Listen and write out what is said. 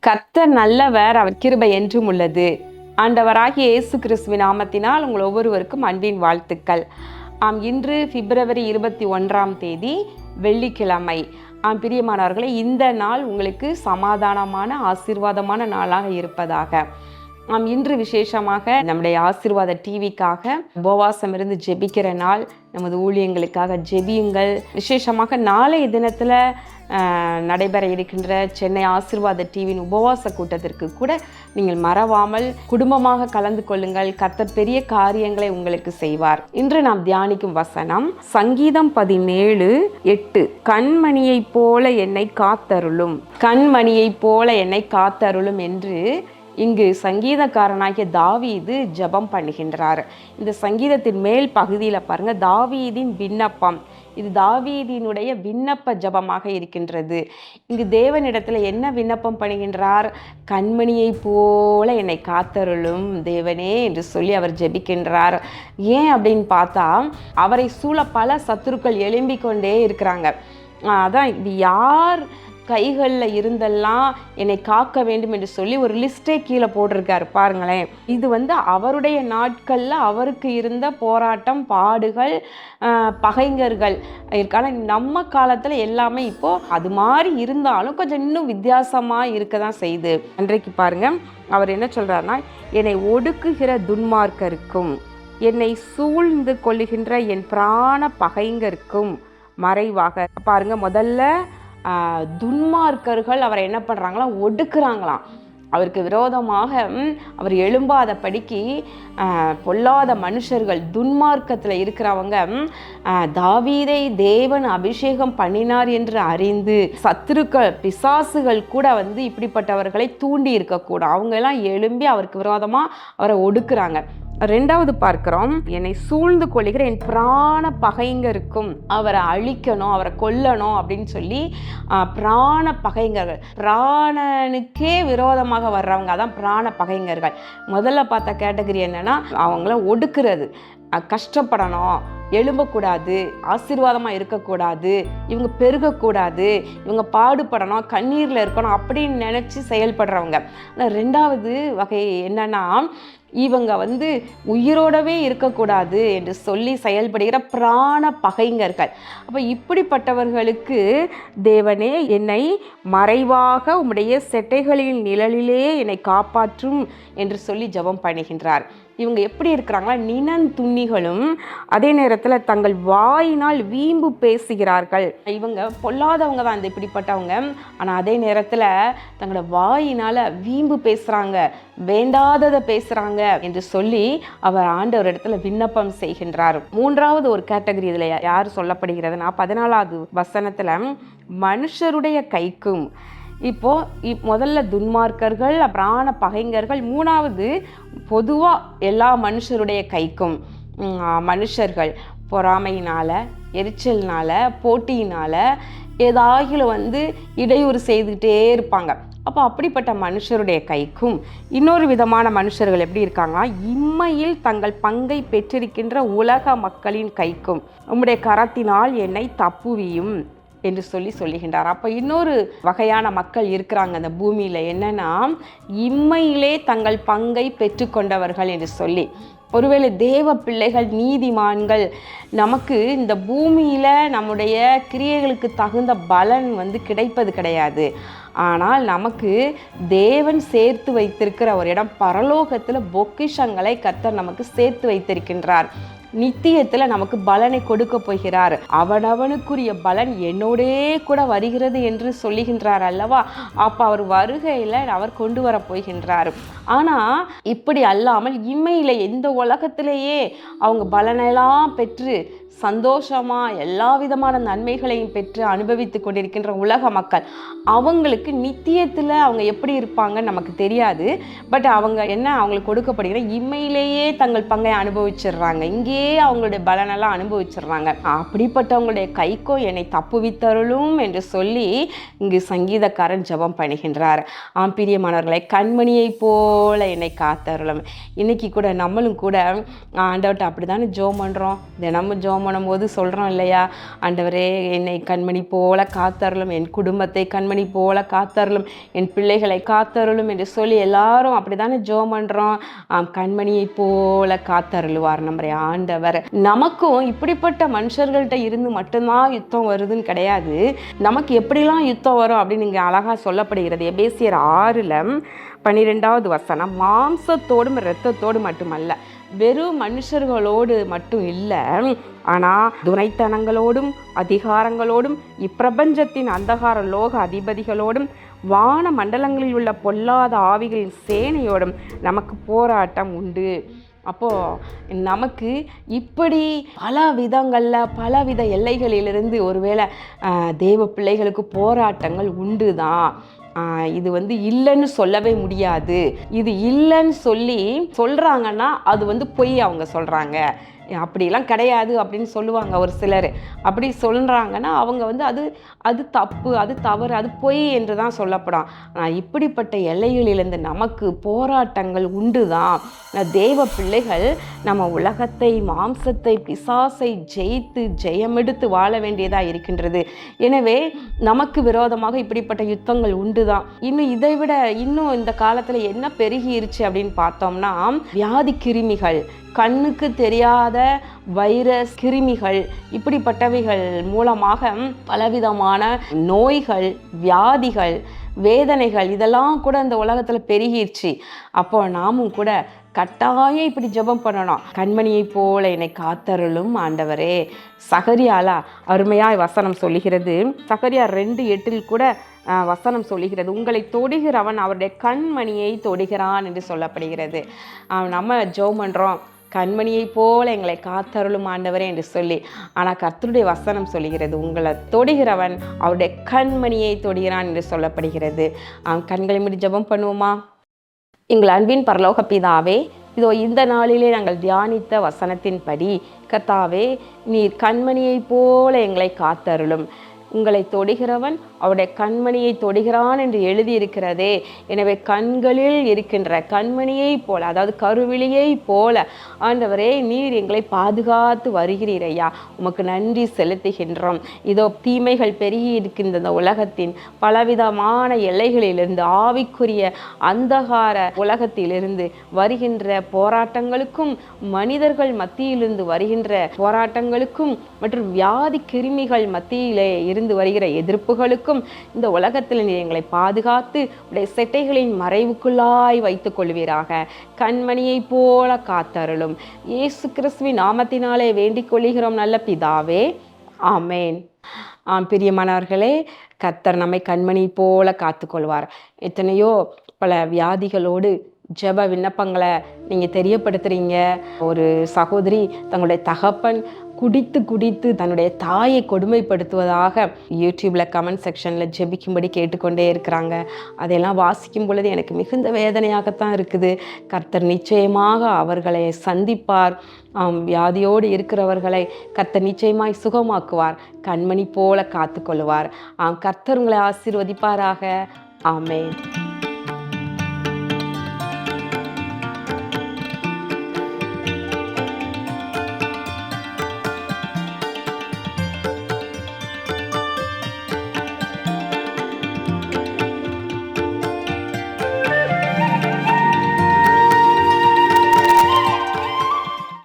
கர்த்தர் நல்லவர், அவர் கிருபை என்றும் உள்ளது. ஆண்டவராகிய இயேசு கிறிஸ்துவின் நாமத்தினால் உங்கள் ஒவ்வொருவருக்கும் அன்பின் வாழ்த்துக்கள். இன்று பிப்ரவரி 21 வெள்ளிக்கிழமை. பிரியமானவர்களே, இந்த நாள் உங்களுக்கு சமாதானமான ஆசீர்வாதமான நாளாக இருப்பதாக. இன்று விசேஷமாக நம்முடைய ஆசீர்வாத டிவிக்காக உபவாசம் இருந்து ஜெபிக்கிற நாள். நமது ஊழியங்களுக்காக ஜெபியுங்கள். விசேஷமாக நாளைய தினத்தில் நடைபெற இருக்கின்ற சென்னை ஆசீர்வாத டிவியின் உபவாச கூட்டத்திற்கு கூட நீங்கள் மறவாமல் குடும்பமாக கலந்து கொள்ளுங்கள். கர்த்தர் பெரிய காரியங்களை உங்களுக்கு செய்வார். இன்று நாம் தியானிக்கும் வசனம் சங்கீதம் 17:8. கண்மணியைப் போல என்னை காத்தருளும், கண்மணியைப் போல என்னை காத்தருளும் என்று இங்கு சங்கீதக்காரனாகிய தாவீது ஜெபம் பண்ணுகின்றார். இந்த சங்கீதத்தின் மேல் பகுதியில் பாருங்க, தாவீதின் விண்ணப்பம். இது தாவீதினுடைய விண்ணப்ப ஜெபமாக இருக்கின்றது. இங்கு தேவனிடத்தில் என்ன விண்ணப்பம் பண்ணுகின்றார்? கண்மணியை போல என்னை காத்தருளும் தேவனே என்று சொல்லி அவர் ஜெபிக்கின்றார். ஏன் அப்படின்னு பார்த்தா, அவரை சூழ பல சத்துருக்கள் எழும்பிக் கொண்டே இருக்கிறாங்க. அதான் இது யார் கைகளில் இருந்தெல்லாம் என்னை காக்க வேண்டும் என்று சொல்லி ஒரு லிஸ்டே கீழே போட்டிருக்காரு பாருங்களேன். இது அவருடைய நாட்களில் அவருக்கு இருந்த போராட்டம், பாடுகள், பகைஞர்கள் இருக்கான. நம்ம காலத்தில் எல்லாமே இப்போது அது மாதிரி இருந்தாலும் கொஞ்சம் இன்னும் வித்தியாசமாக இருக்க தான் செய்யுது. அன்றைக்கு பாருங்கள், அவர் என்ன சொல்கிறாருன்னா, என்னை ஒடுக்குகிற துன்மார்க்கருக்கும் என்னை சூழ்ந்து கொள்ளுகின்ற என் பிராண பகைஞருக்கும் மறைவாக. பாருங்க, முதல்ல துன்மார்க்கர்கள் அவரை என்ன பண்ணுறாங்களாம்? ஒடுக்குறாங்களாம். அவருக்கு விரோதமாக அவர் எழும்பாதபடிக்கு பொல்லாத மனுஷர்கள், துன்மார்க்கத்தில் இருக்கிறவங்க தாவீதை தேவன் அபிஷேகம் பண்ணினார் என்று அறிந்து சத்துருக்கள், பிசாசுகள் கூட இப்படிப்பட்டவர்களை தூண்டி இருக்கக்கூடாது. அவங்க எல்லாம் எழும்பி அவருக்கு விரோதமாக அவரை ஒடுக்குறாங்க. ரெண்டாவது பார்க்கிறோம், என்னை சூழ்ந்து கொள்ளுகிற என் பிராண பகைஞருக்கும் அவரை அழிக்கணும், அவரை கொல்லணும் அப்படின்னு சொல்லி பிராண பகைஞர்கள், பிராணனுக்கே விரோதமாக வர்றவங்க அதான் பிராண பகைஞர்கள். முதல்ல பார்த்த கேட்டகரி என்னன்னா, அவங்கள ஒடுக்குறது, கஷ்டப்படணும், எழும்பக்கூடாது, ஆசீர்வாதமாக இருக்கக்கூடாது, இவங்க பெருகக்கூடாது, இவங்க பாடுபடணும், கண்ணீரில் இருக்கணும் அப்படின்னு நினச்சி செயல்படுறவங்க. ஆனால் ரெண்டாவது வகை என்னன்னா, இவங்க உயிரோடவே இருக்கக்கூடாது என்று சொல்லி செயல்படுகிற பிராண பகைஞர்கள். அப்போ இப்படிப்பட்டவர்களுக்கு தேவனே என்னை மறைவாக உம்முடைய செட்டைகளின் நிழலிலே என்னை காப்பாற்றும் என்று சொல்லி ஜெபம் பண்ணுகின்றார். இவங்க எப்படி இருக்கிறாங்களா? நினந்துண்ணிகளும் அதே நேரத்தில் தங்கள் வாயினால் வீம்பு பேசுகிறார்கள். இவங்க பொல்லாதவங்க தான் இப்படிப்பட்டவங்க. ஆனால் அதே நேரத்தில் தங்களோட வாயினால் வீம்பு பேசுகிறாங்க, வேண்டாததை பேசுகிறாங்க என்று சொல்லி அவர் ஆண்டவர் இடத்துல விண்ணப்பம் செய்கின்றார். மூன்றாவது ஒரு கேட்டகரி இதில் யார் சொல்லப்படுகிறதுனா, 14வது வசனத்தில் மனுஷருடைய கைக்கும். முதல்ல துன்மார்க்கர்கள், பிராண பகைஞர்கள். மூணாவது பொதுவாக எல்லா மனுஷருடைய கைக்கும். மனுஷர்கள் பொறாமையினால், எரிச்சல்னால, போட்டியினால் ஏதாகிலும் இடையூறு செய்துக்கிட்டே இருப்பாங்க. அப்போ அப்படிப்பட்ட மனுஷருடைய கைக்கும். இன்னொரு விதமான மனுஷர்கள் எப்படி இருக்காங்கன்னா, இம்மையில் தங்கள் பங்கை பெற்றிருக்கின்ற உலக மக்களின் கைக்கும் உம்முடைய கரத்தினால் என்னை தப்புவியும் என்று சொல்லுகின்றார். அப்போ இன்னொரு வகையான மக்கள் இருக்கிறாங்க அந்த பூமியில். என்னன்னா, இம்மையிலே தங்கள் பங்கை பெற்றுக்கொண்டவர்கள் என்று சொல்லி. ஒருவேளை தேவ பிள்ளைகள், நீதிமான்கள், நமக்கு இந்த பூமியில் நம்முடைய கிரியைகளுக்கு தகுந்த பலன் கிடைப்பது கிடையாது. ஆனால் நமக்கு தேவன் சேர்த்து வைத்திருக்கிற ஒரு இடம், பரலோகத்தில் பொக்கிஷங்களை கர்த்தர் நமக்கு சேர்த்து வைத்திருக்கின்றார். நித்தியத்தில் நமக்கு பலனை கொடுக்க போகிறார். அவனவனுக்குரிய பலன் என்னோடே கூட வருகிறது என்று சொல்லுகின்றார் அல்லவா? அப்போ அவர் வருகையில் அவர் கொண்டு வர போகின்றார். ஆனால் இப்படி அல்லாமல் இம்மையில் எந்த உலகத்திலேயே அவங்க பலனெல்லாம் பெற்று சந்தோஷமாக எல்லா விதமான நன்மைகளையும் பெற்று அனுபவித்து கொண்டிருக்கின்ற உலக மக்கள், அவங்களுக்கு நித்தியத்தில் அவங்க எப்படி இருப்பாங்கன்னு நமக்கு தெரியாது. பட் அவங்க என்ன, அவங்களுக்கு கொடுக்கப்படுகிற இம்மையிலேயே தங்கள் பங்கை அனுபவிச்சிடுறாங்க, இங்கேயே அவங்களுடைய பலனெல்லாம் அனுபவிச்சிடுறாங்க. அப்படிப்பட்டவங்களுடைய கைக்கோ என்னை தப்புவித்தருளும் என்று சொல்லி இங்கு சங்கீதக்காரன் ஜெபம் பண்ணுகின்றார். பிரியமானவர்களை, கண்மணியை போல என்னை காத்தருளும். இன்னைக்கு கூட நம்மளும் கூட ஆண்டவர்கிட்ட அப்படி தானே ஜெபம் பண்ணுறோம். தினமும் ஜெபம் ஜெபம் பண்ணும்போது சொல்கிறோம் இல்லையா, ஆண்டவரே என்னை கண்மணி போல காத்தருளும், என் குடும்பத்தை கண்மணி போல காத்தருளும், என் பிள்ளைகளை காத்தருளும் என்று சொல்லி எல்லாரும் அப்படி தானே ஜெபம் பண்ணுறோம். கண்மணியை போல காத்தருளுவார் நம்முடைய ஆண்டவர். நமக்கும் இப்படிப்பட்ட மனுஷர்கள்ட்ட இருந்து மட்டும்தான் யுத்தம் வருதுன்னு கிடையாது. நமக்கு எப்படிலாம் யுத்தம் வரும் அப்படின்னு இங்கே அழகாக சொல்லப்படுகிறது. எபேசியர் 6:12 மாம்சத்தோடும் இரத்தத்தோடும் மட்டுமல்ல, வெறும் மனுஷர்களோடு மட்டும் இல்லை, ஆனால் துரைத்தனங்களோடும் அதிகாரங்களோடும் இப்பிரபஞ்சத்தின் அந்தகார லோக அதிபதிகளோடும் வான மண்டலங்களில் உள்ள பொல்லாத ஆவிகளின் சேனையோடும் நமக்கு போராட்டம் உண்டு. அப்போது நமக்கு இப்படி பல விதங்களில் பலவித எல்லைகளிலிருந்து ஒருவேளை தேவ பிள்ளைகளுக்கு போராட்டங்கள் உண்டு தான். இது இல்லைன்னு சொல்லவே முடியாது. இது இல்லைன்னு சொல்கிறாங்கன்னா அது பொய் அவங்க சொல்கிறாங்க. அப்படிலாம் கிடையாது அப்படின்னு சொல்லுவாங்க ஒரு சிலர். அப்படி சொல்கிறாங்கன்னா அவங்க அது தப்பு, அது தவறு, அது பொய் என்று தான் சொல்லப்படும். ஆனால் இப்படிப்பட்ட எல்லைகளிலிருந்து நமக்கு போராட்டங்கள் உண்டு தான். தேவ பிள்ளைகள் நம்ம உலகத்தை, மாம்சத்தை, பிசாசை ஜெயித்து ஜெயமெடுத்து வாழ வேண்டியதாக இருக்கின்றது. எனவே நமக்கு விரோதமாக இப்படிப்பட்ட யுத்தங்கள் உண்டு தான். இதை விட இன்னும் இந்த காலத்தில் என்ன பெருகிருச்சு அப்படின்னு பார்த்தோம்னா, வியாதி கிருமிகள், கண்ணுக்கு தெரியாத வைரஸ் கிருமிகள், இப்படிப்பட்டவைகள் மூலமாக பலவிதமான நோய்கள், வியாதிகள், வேதனைகள் இதெல்லாம் கூட இந்த உலகத்தில் பெருகிருச்சு. அப்போ நாமும் கூட கட்டாயம் இப்படி ஜெபம் பண்ணணும். கண்மணியை போல என்னை காத்தருளும் ஆண்டவரே. சகரியாலா அருமையாய் வசனம் சொல்லுகிறது. சகரியா 2:8 கூட வசனம் சொல்லுகிறது, உங்களை தொடுகிறவன் அவருடைய கண்மணியை தொடுகிறான் என்று சொல்லப்படுகிறது. நம்ம ஜெபம் பண்ணுறோம், கண்மணியை போல எங்களை காத்தருளும் ஆண்டவரே என்று சொல்லி. ஆனால் கர்த்தருடைய வசனம் சொல்லுகிறது, உங்களை தொடுகிறவன் அவருடைய கண்மணியை தொடுகிறான் என்று சொல்லப்படுகிறது. கண்களை மூடி ஜெபம் பண்ணுவோமா? எங்கள் அன்பின் பரலோக பிதாவே, இதோ இந்த நாளிலே நாங்கள் தியானித்த வசனத்தின்படி கர்த்தாவே, நீர் கண்மணியை போல எங்களை காத்தருளும், உங்களை தொடுகிறவன் அவருடைய கண்மணியை தொடுகிறான் என்று எழுதியிருக்கிறதே. எனவே கண்களில் இருக்கின்ற கண்மணியை போல, அதாவது கருவிழியை போல ஆண்டவரே நீர் எங்களை பாதுகாத்து வருகிறீர் ஐயா. உமக்கு நன்றி செலுத்துகின்றோம். இதோ தீமைகள் பெருகி இருக்கின்ற உலகத்தின் பலவிதமான எல்லைகளிலிருந்து, ஆவிக்குரிய அந்தகார உலகத்திலிருந்து வருகின்ற போராட்டங்களுக்கும், மனிதர்கள் மத்தியிலிருந்து வருகின்ற போராட்டங்களுக்கும், மற்றும் வியாதி கிருமிகள் மத்தியிலே இருந்து வருகிற எதிர்ப்புகளுக்கும் இந்த உலகத்தில் நீர் எங்களை பாதுகாத்து உடைய செட்டைகளின் மறைவுக்குள்ளாய் வைத்துக் கொள்வீராக. கண்மணியை போல காத்தருளும். இயேசு கிறிஸ்துவின் நாமத்தினாலே வேண்டிக் கொள்கிறோம் நல்ல பிதாவே, ஆமேன். பிரியமானவர்களே, கர்த்தர் நம்மை கண்மணி போல காத்துக்கொள்வார். எத்தனையோ பல வியாதிகளோடு ஜெப விண்ணப்பங்களை நீங்கள் தெரியப்படுத்துகிறீங்க. ஒரு சகோதரி தங்களுடைய தகப்பன் குடித்து தன்னுடைய தாயை கொடுமைப்படுத்துவதாக யூடியூப்பில் கமெண்ட் செக்ஷனில் ஜெபிக்கும்படி கேட்டுக்கொண்டே இருக்கிறாங்க. அதையெல்லாம் வாசிக்கும் பொழுது எனக்கு மிகுந்த வேதனையாகத்தான் இருக்குது. கர்த்தர் நிச்சயமாக அவர்களை சந்திப்பார். வியாதியோடு இருக்கிறவர்களை கர்த்தர் நிச்சயமாய் சுகமாக்குவார். கண்மணி போல காத்துக்கொள்வார். கர்த்தர் உங்களை ஆசீர்வதிப்பாராக. ஆமென்.